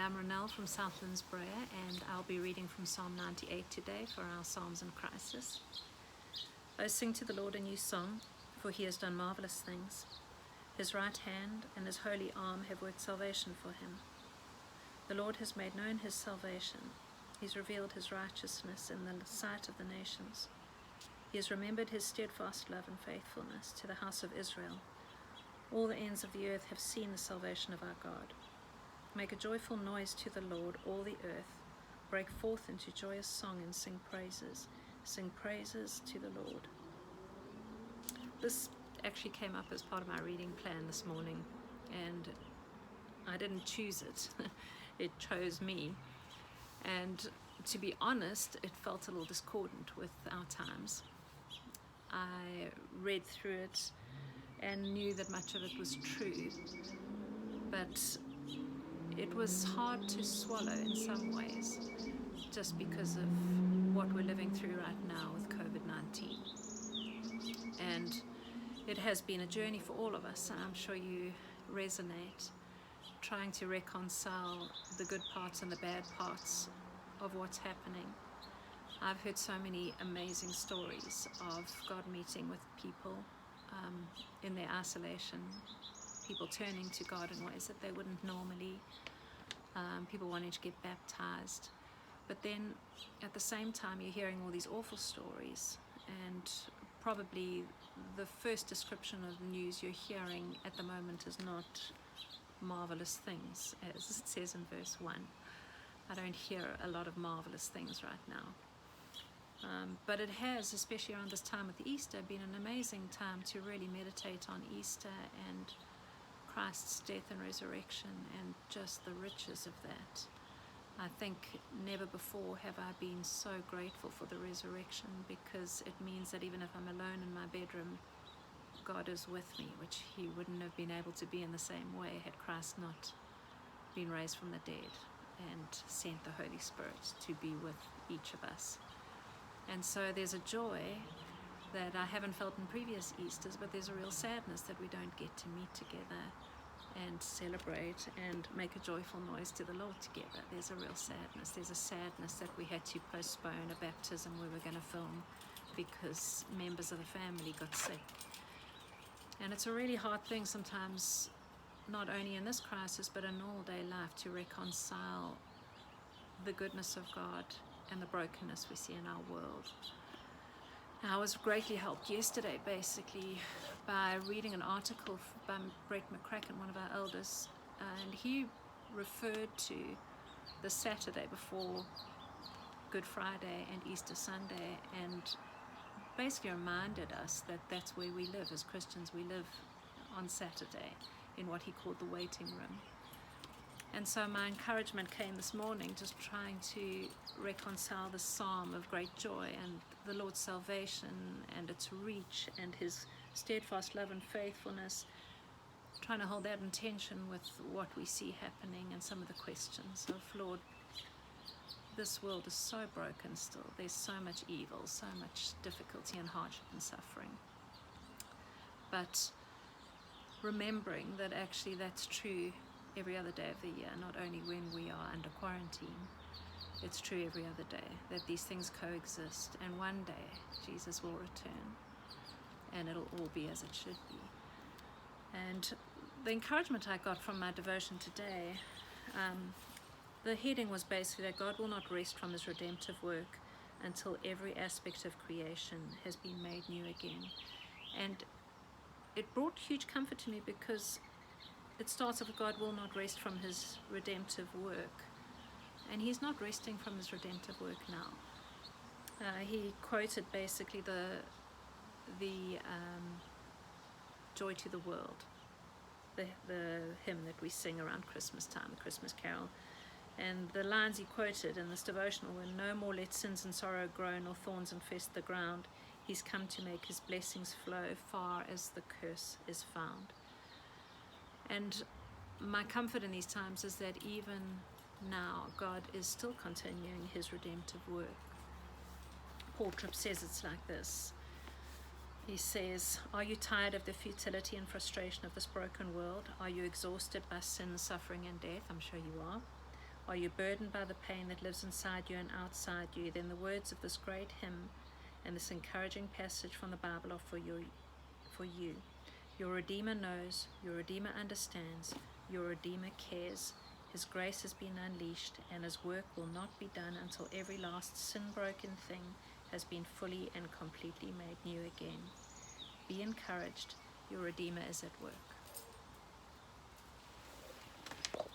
am Ronelle from Southlands Brea, and I'll be reading from Psalm 98 today for our Psalms in Crisis. O sing to the Lord a new song, for he has done marvelous things. His right hand and his holy arm have worked salvation for him. The Lord has made known his salvation. He's revealed his righteousness in the sight of the nations. He has remembered his steadfast love and faithfulness to the house of Israel. All the ends of the earth have seen the salvation of our God. Make a joyful noise to the Lord, all the earth. Break forth into joyous song and sing praises. Sing praises to the Lord. This actually came up as part of my reading plan this morning, and I didn't choose it. It chose me. And to be honest, it felt a little discordant with our times. I read through it and knew that much of it was true, but it was hard to swallow in some ways, just because of what we're living through right now with COVID-19. And it has been a journey for all of us, and I'm sure you resonate, trying to reconcile the good parts and the bad parts of what's happening. I've heard so many amazing stories of God meeting with people in their isolation, people turning to God in ways that they wouldn't normally, people wanting to get baptized. But then at the same time, you're hearing all these awful stories, and probably the first description of the news you're hearing at the moment is not marvelous things, as it says in verse 1. I don't hear a lot of marvelous things right now. But it has, especially around this time with Easter, been an amazing time to really meditate on Easter and Christ's death and resurrection and just the riches of that. I think never before have I been so grateful for the resurrection, because it means that even if I'm alone in my bedroom, God is with me, which he wouldn't have been able to be in the same way had Christ not been raised from the dead and sent the Holy Spirit to be with each of us. And so there's a joy that I haven't felt in previous Easters, but there's a real sadness that we don't get to meet together and celebrate and make a joyful noise to the Lord together. There's a real sadness. There's a sadness that we had to postpone a baptism we were going to film because members of the family got sick. And it's a really hard thing sometimes, not only in this crisis, but in all day life, to reconcile the goodness of God and the brokenness we see in our world. I was greatly helped yesterday, basically, by reading an article by Brett McCracken, one of our elders, and he referred to the Saturday before Good Friday and Easter Sunday, and basically reminded us that that's where we live as Christians. We live on Saturday in what he called the waiting room. And so my encouragement came this morning, just trying to reconcile the psalm of great joy and the Lord's salvation and its reach and his steadfast love and faithfulness, trying to hold that in tension with what we see happening and some of the questions of, Lord, this world is so broken still. There's so much evil, so much difficulty and hardship and suffering. But remembering that actually that's true every other day of the year, not only when we are under quarantine. It's true every other day that these things coexist, and one day Jesus will return and it'll all be as it should be. And the encouragement I got from my devotion today, the heading was basically that God will not rest from his redemptive work until every aspect of creation has been made new again. And it brought huge comfort to me, because it starts off with God will not rest from his redemptive work. And he's not resting from his redemptive work now. He quoted basically the Joy to the World, the hymn that we sing around Christmas time, the Christmas carol. And the lines he quoted in this devotional were, "No more let sins and sorrow grow, nor thorns infest the ground. He's come to make his blessings flow far as the curse is found." And my comfort in these times is that even now God is still continuing his redemptive work. Paul Tripp says it's like this. He says, "Are you tired of the futility and frustration of this broken world? Are you exhausted by sin, suffering and death?" I'm sure you are. Are you burdened by the pain that lives inside you and outside you? Then the words of this great hymn and this encouraging passage from the Bible are for you. Your Redeemer knows, your Redeemer understands, your Redeemer cares. His grace has been unleashed, and his work will not be done until every last sin-broken thing has been fully and completely made new again. Be encouraged, your Redeemer is at work.